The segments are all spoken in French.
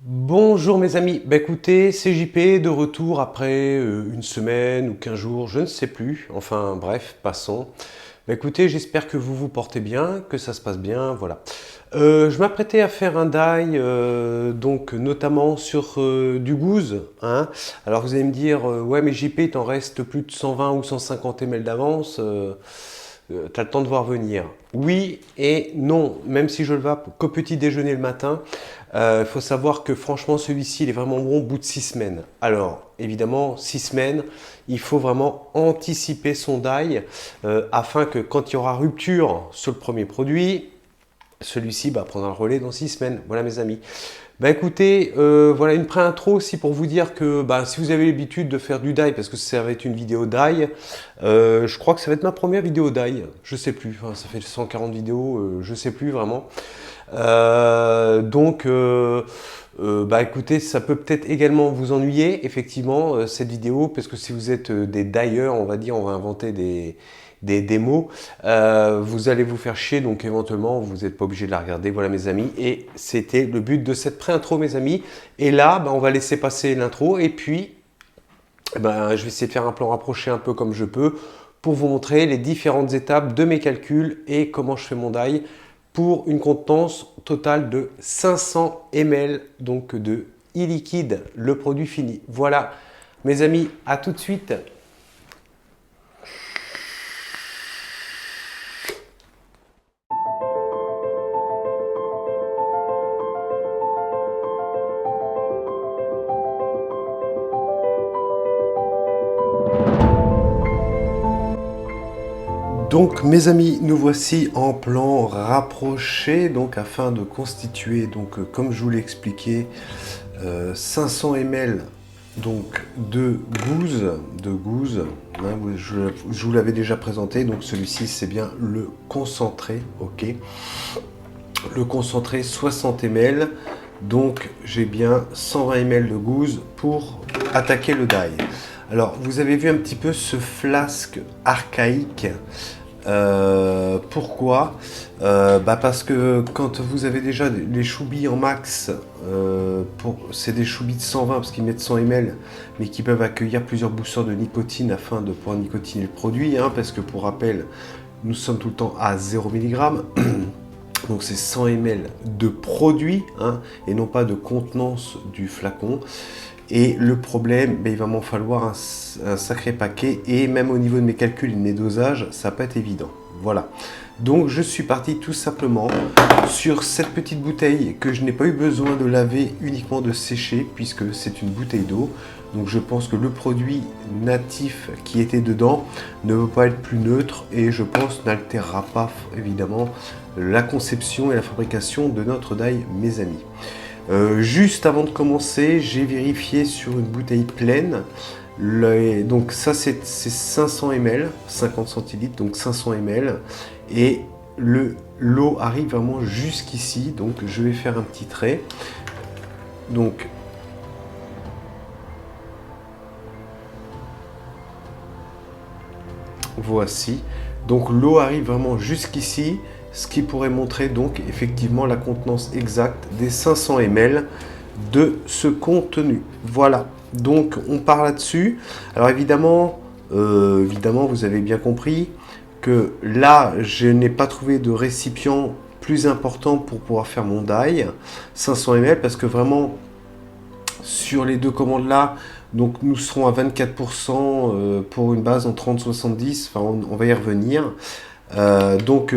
Bonjour mes amis, écoutez, c'est JP de retour après une semaine ou 15 jours, je ne sais plus, enfin bref, passons. Écoutez, j'espère que vous vous portez bien, que ça se passe bien, voilà. Je m'apprêtais à faire un die, donc notamment sur du gouze, hein. Alors vous allez me dire, ouais mais JP, il t'en reste plus de 120 ou 150 ml d'avance, t'as le temps de voir venir. Oui et non, même si je le vais qu'au petit déjeuner le matin, il faut savoir que franchement celui-ci il est vraiment bon au bout de 6 semaines. Alors évidemment 6 semaines, il faut vraiment anticiper son die afin que quand il y aura rupture sur le premier produit, celui-ci prendra le relais dans 6 semaines. Voilà mes amis. Écoutez, voilà une pré-intro aussi pour vous dire que si vous avez l'habitude de faire du die, parce que ça va être une vidéo die, je crois que ça va être ma première vidéo die, je sais plus, enfin, ça fait 140 vidéos, je sais plus vraiment. Écoutez, ça peut peut-être également vous ennuyer, effectivement, cette vidéo, parce que si vous êtes des dieurs, on va dire, on va inventer des démos, vous allez vous faire chier, donc éventuellement, vous n'êtes pas obligé de la regarder, voilà mes amis, et c'était le but de cette pré-intro, mes amis. Et là, on va laisser passer l'intro, et puis, je vais essayer de faire un plan rapproché un peu comme je peux, pour vous montrer les différentes étapes de mes calculs et comment je fais mon die pour une contenance totale de 500 ml donc de e-liquide, le produit fini. Voilà mes amis, à tout de suite. Donc mes amis, nous voici en plan rapproché, donc afin de constituer, donc comme je vous l'ai expliqué, 500 ml donc de gouze, hein, je vous l'avais déjà présenté, donc celui-ci c'est bien le concentré, ok. Le concentré 60 ml, donc j'ai bien 120 ml de gouze pour attaquer le die. Alors vous avez vu un petit peu ce flasque archaïque. Pourquoi parce que quand vous avez déjà les choubis en max, c'est des choubis de 120 parce qu'ils mettent 100 ml, mais qui peuvent accueillir plusieurs boosters de nicotine afin de pouvoir nicotiner le produit, hein, parce que pour rappel, nous sommes tout le temps à 0 mg. Donc c'est 100 ml de produit, hein, et non pas de contenance du flacon. Et le problème, il va m'en falloir un sacré paquet, et même au niveau de mes calculs et de mes dosages, ça va pas être évident. Voilà. Donc je suis parti tout simplement sur cette petite bouteille que je n'ai pas eu besoin de laver, uniquement de sécher, puisque c'est une bouteille d'eau. Donc je pense que le produit natif qui était dedans ne peut pas être plus neutre, et je pense n'altérera pas évidemment la conception et la fabrication de notre die, mes amis. Juste avant de commencer, j'ai vérifié sur une bouteille pleine. Donc ça c'est 500 ml, 50 centilitres, donc 500 ml. Et l'eau arrive vraiment jusqu'ici, donc je vais faire un petit trait. Donc voici. Donc l'eau arrive vraiment jusqu'ici, ce qui pourrait montrer donc effectivement la contenance exacte des 500 ml de ce contenu. Voilà, donc on part là-dessus. Alors évidemment, vous avez bien compris que là, je n'ai pas trouvé de récipient plus important pour pouvoir faire mon die 500 ml, parce que vraiment sur les deux commandes là, donc nous serons à 24% pour une base en 30-70, enfin on va y revenir.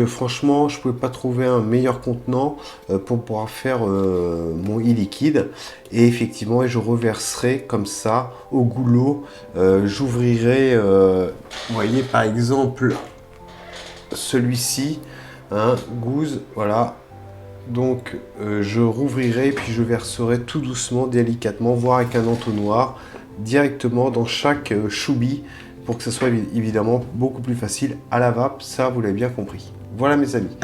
Franchement, je ne pouvais pas trouver un meilleur contenant pour pouvoir faire mon e-liquide. Et effectivement, je reverserai comme ça au goulot. J'ouvrirai, vous voyez par exemple celui-ci, hein, gouze, voilà. Donc je rouvrirai, puis je verserai tout doucement, délicatement, voire avec un entonnoir, directement dans chaque choubi, pour que ce soit évidemment beaucoup plus facile à la vape, ça vous l'avez bien compris. Voilà mes amis.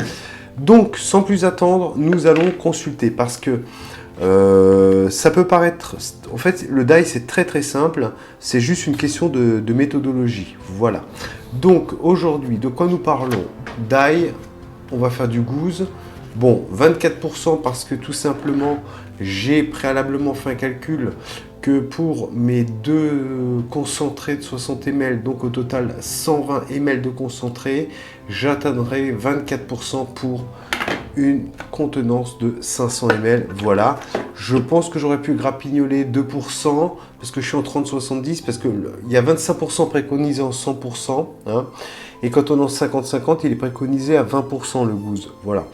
Donc sans plus attendre, nous allons consulter, parce que ça peut paraître... En fait, le die c'est très très simple, c'est juste une question de méthodologie. Voilà. Donc aujourd'hui, de quoi nous parlons? Die, on va faire du gouze. Bon, 24% parce que tout simplement, j'ai préalablement fait un calcul que pour mes deux concentrés de 60 ml, donc au total 120 ml de concentré, j'atteindrai 24% pour une contenance de 500 ml. Voilà, je pense que j'aurais pu grapignoler 2% parce que je suis en 30-70, parce qu'il y a 25% préconisé en 100%, hein, et quand on est en 50-50, il est préconisé à 20% le gouze. Voilà.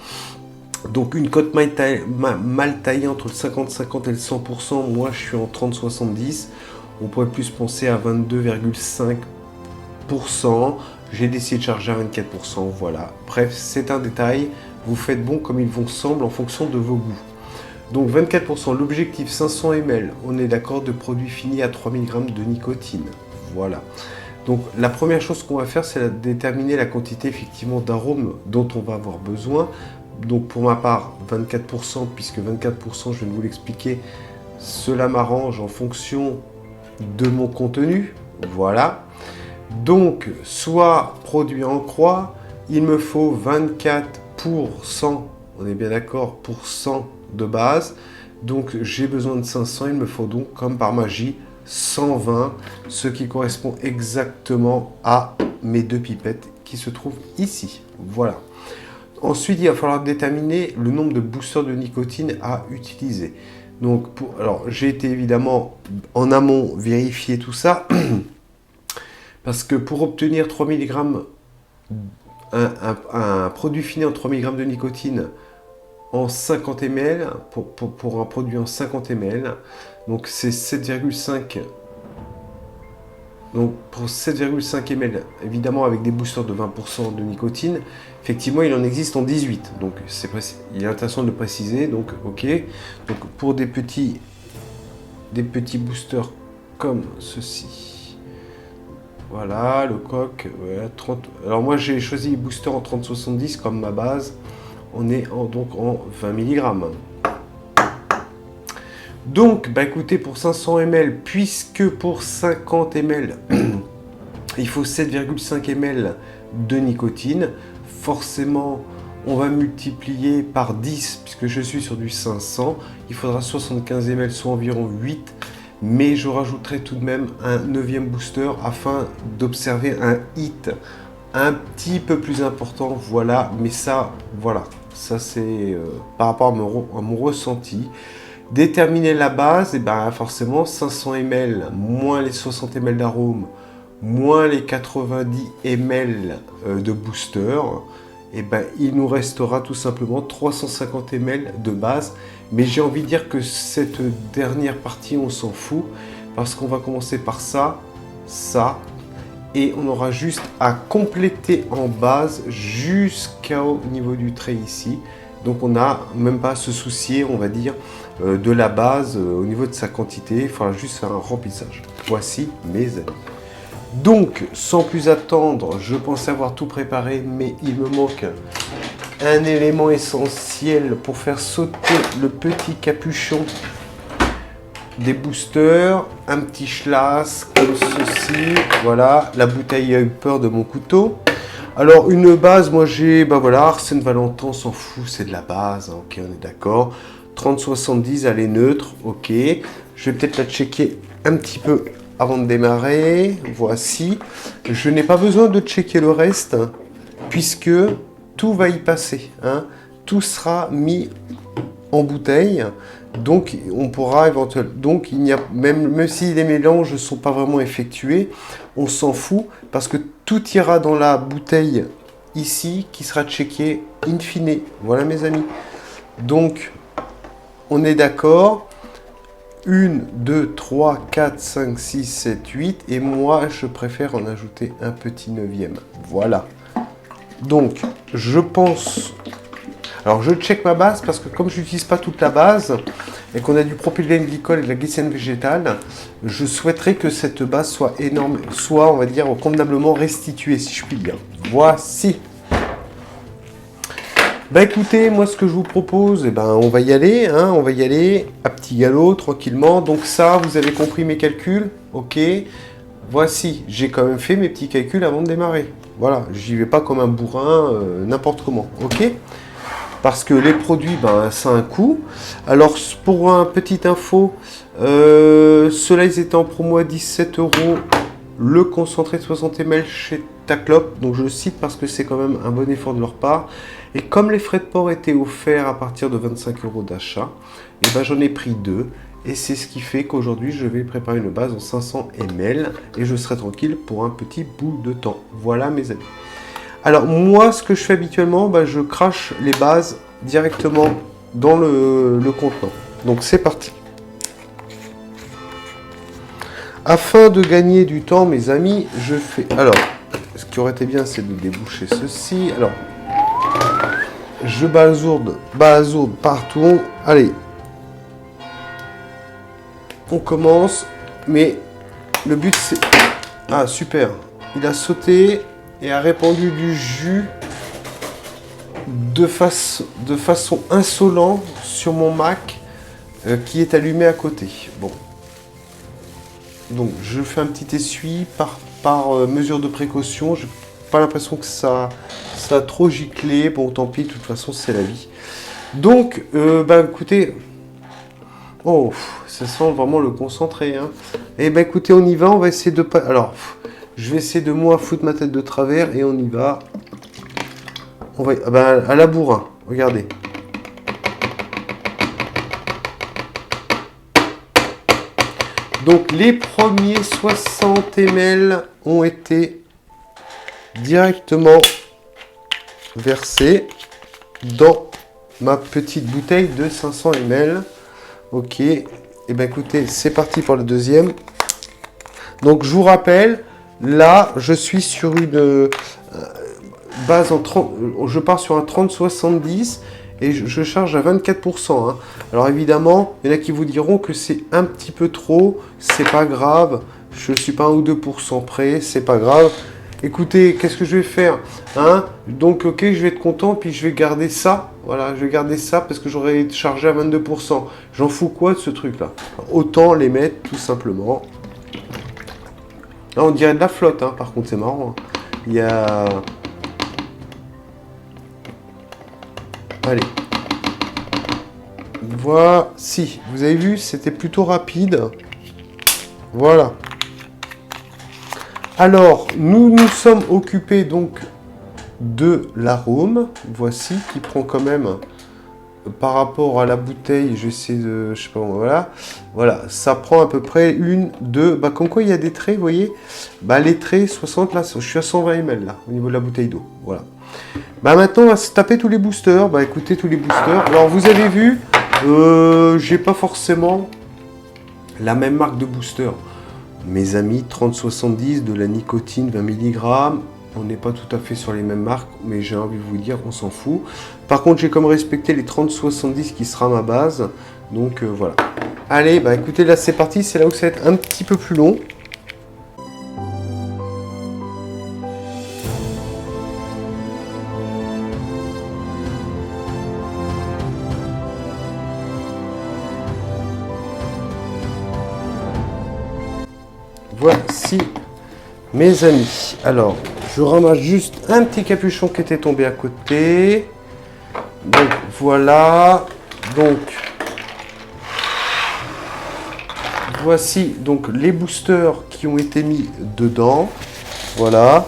Donc une cote mal taillée entre le 50-50 et le 100%, moi je suis en 30-70, on pourrait plus penser à 22,5%, j'ai décidé de charger à 24%, voilà. Bref, c'est un détail, vous faites bon comme il vous semble en fonction de vos goûts. Donc 24%, l'objectif 500 ml, on est d'accord, de produit fini à 3000 g de nicotine, voilà. Donc la première chose qu'on va faire, c'est déterminer la quantité effectivement d'arômes dont on va avoir besoin. Donc pour ma part 24%, puisque 24%, je viens de vous l'expliquer, cela m'arrange en fonction de mon contenu, voilà. Donc soit produit en croix, il me faut 24%, on est bien d'accord, pour 100 de base, donc j'ai besoin de 500, il me faut donc comme par magie 120, ce qui correspond exactement à mes deux pipettes qui se trouvent ici, voilà. Ensuite, il va falloir déterminer le nombre de boosters de nicotine à utiliser. Donc, alors, j'ai été évidemment en amont vérifier tout ça, parce que pour obtenir 3 mg, un produit fini en 3 mg de nicotine en 50 ml, pour un produit en 50 ml, donc c'est 7,5. Donc pour 7,5 ml, évidemment avec des boosters de 20% de nicotine, effectivement il en existe en 18. Donc il est intéressant de le préciser, donc ok. Donc pour des petits boosters comme ceci. Voilà, le coq, ouais, 30. Alors moi j'ai choisi les boosters en 30-70 comme ma base. On est donc en 20 mg. Donc, bah écoutez, pour 500 ml, puisque pour 50 ml, il faut 7,5 ml de nicotine, forcément, on va multiplier par 10, puisque je suis sur du 500, il faudra 75 ml, soit environ 8, mais je rajouterai tout de même un 9e booster afin d'observer un hit un petit peu plus important, voilà, mais ça, voilà, ça c'est par rapport à mon ressenti. Déterminer la base, et ben forcément 500 ml moins les 60 ml d'arôme, moins les 90 ml de booster, et ben il nous restera tout simplement 350 ml de base. Mais j'ai envie de dire que cette dernière partie, on s'en fout, parce qu'on va commencer par ça, et on aura juste à compléter en base jusqu'au niveau du trait ici. Donc on n'a même pas à se soucier, on va dire, de la base au niveau de sa quantité. Il faudra juste faire un remplissage. Voici mes amis. Donc, sans plus attendre, je pensais avoir tout préparé, mais il me manque un élément essentiel pour faire sauter le petit capuchon des boosters. Un petit schlass comme ceci. Voilà, la bouteille a eu peur de mon couteau. Alors une base, moi j'ai, bah voilà, Arsène Valentin, on s'en fout, c'est de la base, hein, ok, on est d'accord. 30-70, elle est neutre, ok. Je vais peut-être la checker un petit peu avant de démarrer. Voici. Je n'ai pas besoin de checker le reste, puisque tout va y passer, hein. Tout sera mis en bouteille. Donc on pourra éventuellement, donc il n'y a même si les mélanges ne sont pas vraiment effectués, on s'en fout parce que tout ira dans la bouteille ici qui sera checké in fine. Voilà mes amis. Donc on est d'accord. 1, 2, 3, 4, 5, 6, 7, 8 et moi je préfère en ajouter un petit 9e. Voilà. Donc je pense. Alors je check ma base parce que comme je n'utilise pas toute la base et qu'on a du propylène glycol et de la glycine végétale, je souhaiterais que cette base soit énorme, soit on va dire convenablement restituée si je puis dire. Voici. Bah écoutez, moi ce que je vous propose, eh ben, on va y aller, hein, on va y aller à petit galop, tranquillement. Donc ça, vous avez compris mes calculs, ok. Voici, j'ai quand même fait mes petits calculs avant de démarrer. Voilà, j'y vais pas comme un bourrin, n'importe comment, ok. parce que les produits, ben, ça a un coût. Alors, pour un petite info, ceux-là, ils étaient en promo à 17 €. Le concentré de 60 ml chez Taclop, donc je le cite parce que c'est quand même un bon effort de leur part. Et comme les frais de port étaient offerts à partir de 25 € d'achat, et ben j'en ai pris 2. Et c'est ce qui fait qu'aujourd'hui, je vais préparer une base en 500 ml et je serai tranquille pour un petit bout de temps. Voilà mes amis. Alors moi, ce que je fais habituellement, ben, je crache les bases directement dans le contenant. Donc c'est parti. Afin de gagner du temps, mes amis, je fais... Alors, ce qui aurait été bien, c'est de déboucher ceci. Alors, je basourde partout. Allez. On commence. Mais le but, c'est... Ah, super. Il a sauté et a répandu du jus de façon insolente sur mon Mac qui est allumé à côté. Bon. Donc je fais un petit essuie par mesure de précaution. Je n'ai pas l'impression que ça a trop giclé. Bon, tant pis, de toute façon, c'est la vie. Donc, bah écoutez... Oh, ça sent vraiment le concentré. Hein. Et bah écoutez, on y va. On va essayer de pas... Alors, je vais essayer de moi foutre ma tête de travers et on y va. On va... Ah bah, à la bourrin. Regardez. Donc les premiers 60 ml ont été directement versés dans ma petite bouteille de 500 ml. Ok, et bien écoutez, c'est parti pour le deuxième. Donc je vous rappelle, là je suis sur une base en 30, je pars sur un 30-70. Et je charge à 24%. Hein. Alors évidemment, il y en a qui vous diront que c'est un petit peu trop. C'est pas grave. Je ne suis pas 1 ou 2% près. C'est pas grave. Écoutez, qu'est-ce que je vais faire hein. Donc ok, je vais être content. Puis je vais garder ça. Voilà, je vais garder ça parce que j'aurais chargé à 22%. J'en fous quoi de ce truc-là? Autant les mettre tout simplement. Là, on dirait de la flotte. Hein. Par contre, c'est marrant. Hein. Il y a... Allez. Voici. Vous avez vu, c'était plutôt rapide. Voilà. Alors, nous nous sommes occupés donc de l'arôme. Voici, qui prend quand même, par rapport à la bouteille, je vais essayer de... Je sais pas, voilà. Voilà, ça prend à peu près une, deux... Bah, comme quoi, il y a des traits, vous voyez. Bah, les traits, 60, là, je suis à 120 ml, là, au niveau de la bouteille d'eau. Voilà. Bah maintenant on va se taper tous les boosters. Bah écoutez tous les boosters. Alors vous avez vu, j'ai pas forcément la même marque de booster. Mes amis, 30-70 de la nicotine 20 mg. On n'est pas tout à fait sur les mêmes marques, mais j'ai envie de vous dire, on s'en fout. Par contre j'ai comme respecté les 30-70 qui sera ma base. Donc voilà. Allez, bah écoutez là c'est parti, c'est là où ça va être un petit peu plus long. Voici mes amis. Alors, je ramasse juste un petit capuchon qui était tombé à côté. Donc, voilà. Donc, voici donc les boosters qui ont été mis dedans. Voilà.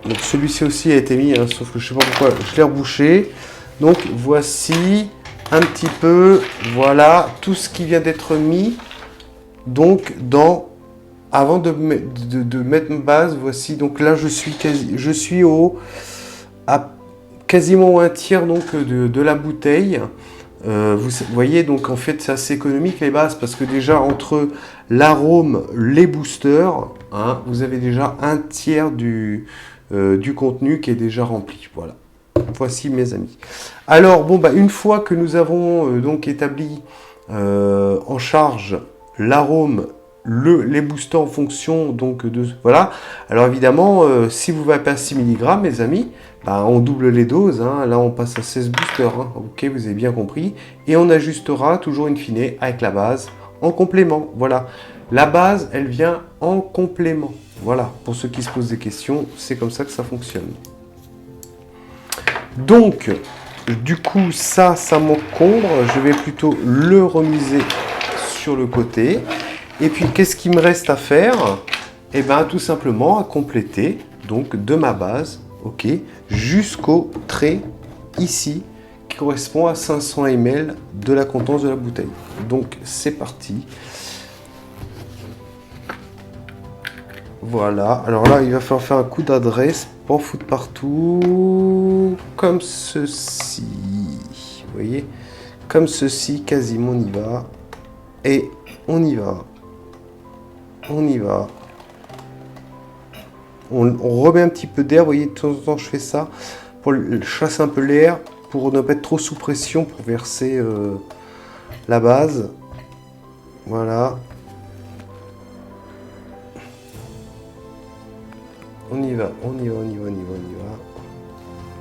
Donc, celui-ci aussi a été mis, hein, sauf que je ne sais pas pourquoi je l'ai rebouché. Donc, voici un petit peu, voilà, tout ce qui vient d'être mis. Donc, avant de mettre ma base, voici, donc là, je suis à quasiment un tiers donc, de la bouteille. Vous voyez, donc en fait, c'est assez économique les bases, parce que déjà, entre l'arôme, les boosters, hein, vous avez déjà un tiers du contenu qui est déjà rempli. Voilà. Voici mes amis. Alors, bon, bah, une fois que nous avons donc établi en charge l'arôme, les boosters en fonction donc de... Voilà. Alors évidemment, si vous ne pas à 6 mg, mes amis, bah, on double les doses. Hein. Là, on passe à 16 boosters. Hein. Ok, vous avez bien compris. Et on ajustera toujours in fine avec la base en complément. Voilà. La base, elle vient en complément. Voilà. Pour ceux qui se posent des questions, c'est comme ça que ça fonctionne. Donc, du coup, ça m'encombre. Je vais plutôt le remiser sur le côté. Et puis, qu'est-ce qu'il me reste à faire? Eh bien, tout simplement à compléter donc de ma base, ok, jusqu'au trait ici, qui correspond à 500 ml de la contenance de la bouteille. Donc, c'est parti. Voilà, alors là, il va falloir faire un coup d'adresse, pas en foutre partout, comme ceci, vous voyez, comme ceci, quasiment, on y va, et on y va, on y va, on remet un petit peu d'air, vous voyez, de temps en temps, je fais ça, pour chasser un peu l'air, pour ne pas être trop sous pression, pour verser la base, voilà. On y va, on y va, on y va, on y va, on y va.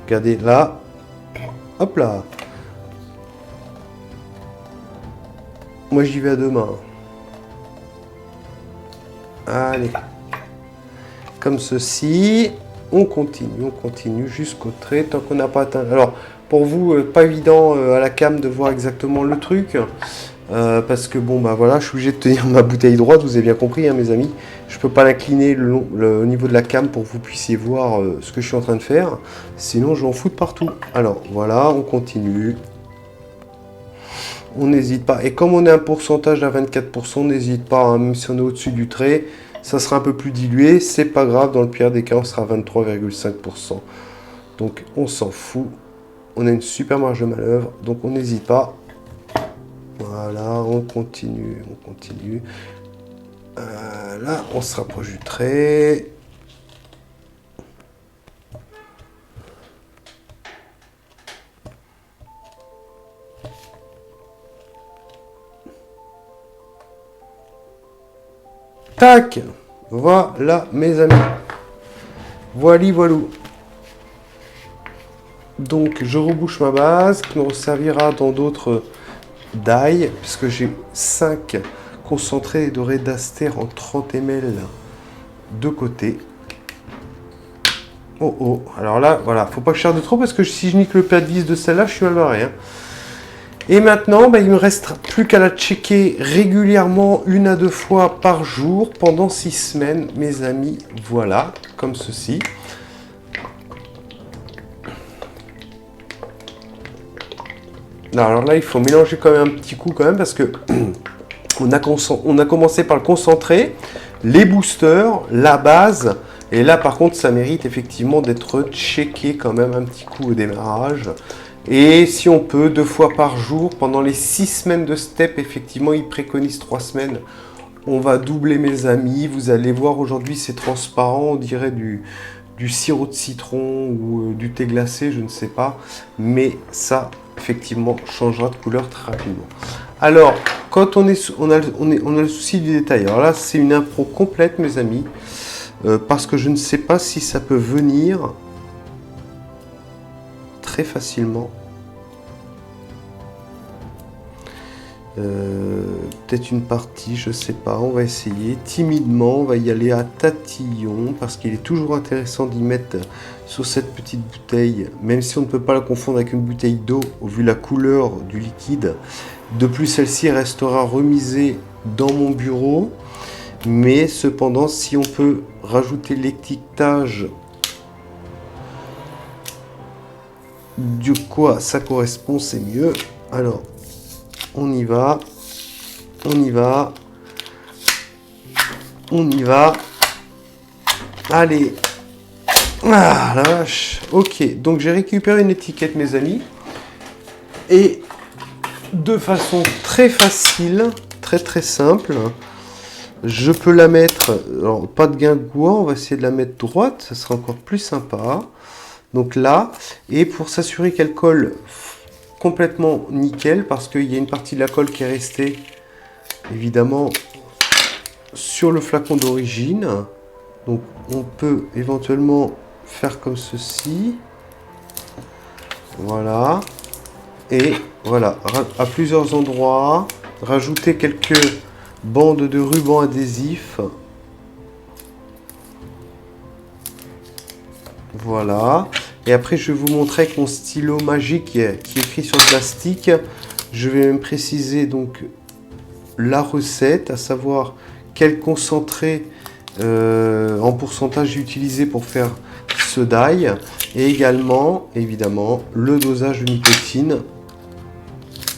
Regardez là. Hop là. Moi j'y vais à deux mains. Allez. Comme ceci. On continue jusqu'au trait tant qu'on n'a pas atteint. Alors, pour vous, pas évident à la cam de voir exactement le truc. Parce que bon bah voilà, je suis obligé de tenir ma bouteille droite, vous avez bien compris hein, mes amis, je peux pas l'incliner au niveau de la cam pour que vous puissiez voir ce que je suis en train de faire, sinon je vais en foutre partout. Alors voilà, on continue, on n'hésite pas, et comme on est un pourcentage à 24%, on n'hésite pas, hein, même si on est au-dessus du trait, ça sera un peu plus dilué, c'est pas grave, dans le pire des cas on sera à 23,5%, donc on s'en fout, on a une super marge de manœuvre, donc on n'hésite pas. Voilà, on continue, on continue. Là, on se rapproche du trait. Tac! Voilà, mes amis. Voili, voilou. Donc, je rebouche ma base qui me servira dans d'autres d'ail, puisque j'ai 5 concentrés dorés d'Aster en 30 ml de côté. Oh oh, alors là, voilà, faut pas que je cherche de trop parce que si je nique le plat de vis de celle-là, je suis mal barré. Hein. Et maintenant, bah, il me reste plus qu'à la checker régulièrement 1 à 2 fois par jour pendant 6 semaines, mes amis. Voilà, comme ceci. Non, alors là, il faut mélanger quand même un petit coup quand même parce que on a commencé par le concentré, les boosters, la base. Et là, par contre, ça mérite effectivement d'être checké quand même un petit coup au démarrage. Et si on peut, 2 fois par jour, pendant les 6 semaines de step, effectivement, ils préconisent 3 semaines. On va doubler, mes amis. Vous allez voir, aujourd'hui, c'est transparent. On dirait du sirop de citron ou du thé glacé, je ne sais pas. Mais ça, effectivement, changera de couleur très rapidement. Alors, quand on a le souci du détail. Alors là, c'est une impro complète, mes amis. Parce que je ne sais pas si ça peut venir très facilement. Peut-être une partie, je sais pas, on va essayer timidement, on va y aller à tatillon parce qu'il est toujours intéressant d'y mettre sur cette petite bouteille, même si on ne peut pas la confondre avec une bouteille d'eau au vu la couleur du liquide. De plus, celle-ci restera remisée dans mon bureau, mais cependant, si on peut rajouter l'étiquetage de quoi ça correspond, c'est mieux. Alors, on y va, on y va, on y va. Allez. Ah la vache. Ok, donc j'ai récupéré une étiquette, mes amis. Et de façon très facile, très simple, je peux la mettre, alors pas de guingois, on va essayer de la mettre droite, ça sera encore plus sympa. Donc là, et pour s'assurer qu'elle colle complètement nickel, parce qu'il y a une partie de la colle qui est restée évidemment sur le flacon d'origine. Donc on peut éventuellement faire comme ceci. Voilà. Et voilà, à plusieurs endroits, rajouter quelques bandes de ruban adhésif. Voilà. Et après, je vais vous montrer avec mon stylo magique qui est écrit sur le plastique. Je vais même préciser donc la recette, à savoir quel concentré en pourcentage j'ai utilisé pour faire ce die. Et également, évidemment, le dosage de nicotine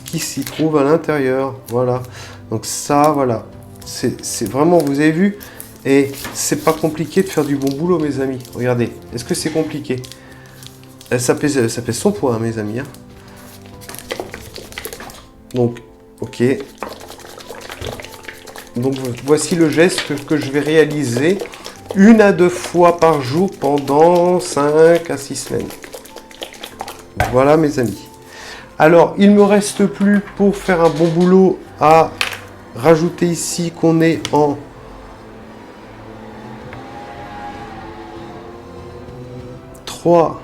qui s'y trouve à l'intérieur. Voilà. Donc ça, voilà. C'est vraiment, vous avez vu, et c'est pas compliqué de faire du bon boulot, mes amis. Regardez, est-ce que c'est compliqué? Ça pèse son poids, hein, mes amis. Hein. Donc, ok. Donc, voici le geste que je vais réaliser 1 à 2 fois par jour pendant 5 à 6 semaines. Voilà, mes amis. Alors, il ne me reste plus pour faire un bon boulot à rajouter ici qu'on est en 3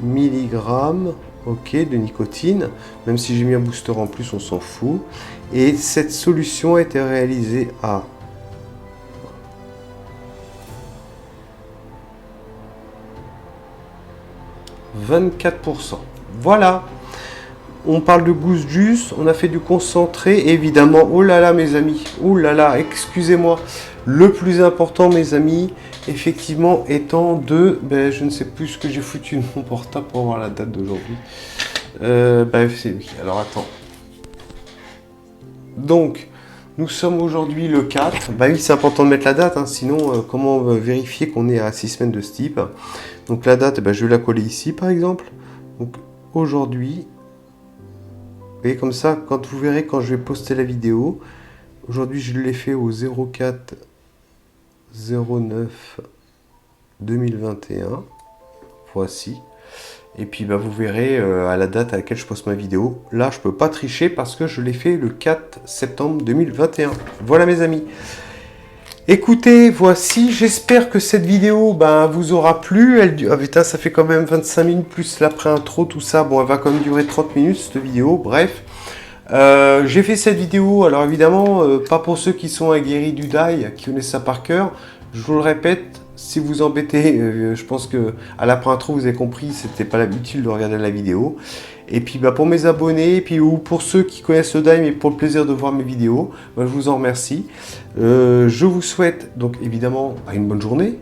milligrammes, ok, de nicotine. Même si j'ai mis un booster en plus, on s'en fout. Et cette solution a été réalisée à 24%. Voilà. On parle de Goose Juice, on a fait du concentré, évidemment. Oh là là, mes amis, oh là là, excusez-moi. Le plus important, mes amis, effectivement, étant de... Ben, je ne sais plus ce que j'ai foutu de mon portable pour voir la date d'aujourd'hui. C'est oui, alors attends. Donc, nous sommes aujourd'hui le 4. Bah oui, c'est important de mettre la date, hein, sinon, comment vérifier qu'on est à 6 semaines de ce type? Donc la date, je vais la coller ici, par exemple. Donc, aujourd'hui... Et comme ça, quand vous verrez, quand je vais poster la vidéo, aujourd'hui je l'ai fait au 04 09 2021. Voici. Et puis vous verrez à la date à laquelle je poste ma vidéo. Là, je peux pas tricher parce que je l'ai fait le 4 septembre 2021. Voilà mes amis. Écoutez, voici, j'espère que cette vidéo vous aura plu. Putain, ça fait quand même 25 minutes plus l'après-intro, tout ça. Bon, elle va quand même durer 30 minutes cette vidéo, bref. J'ai fait cette vidéo, alors évidemment, pas pour ceux qui sont aguerris du die, qui connaissent ça par cœur. Je vous le répète, si vous embêtez, je pense que à l'après-intro, vous avez compris, c'était pas utile de regarder la vidéo. Et puis pour mes abonnés, ou pour ceux qui connaissent le die, mais pour le plaisir de voir mes vidéos, je vous en remercie. Je vous souhaite donc évidemment une bonne journée,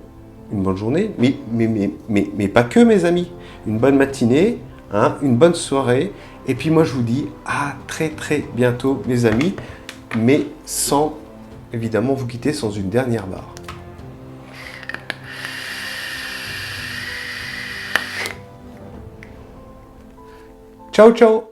mais pas que mes amis, une bonne matinée, hein, une bonne soirée. Et puis moi je vous dis à très bientôt mes amis, mais sans évidemment vous quitter sans une dernière barre. Ciao ciao.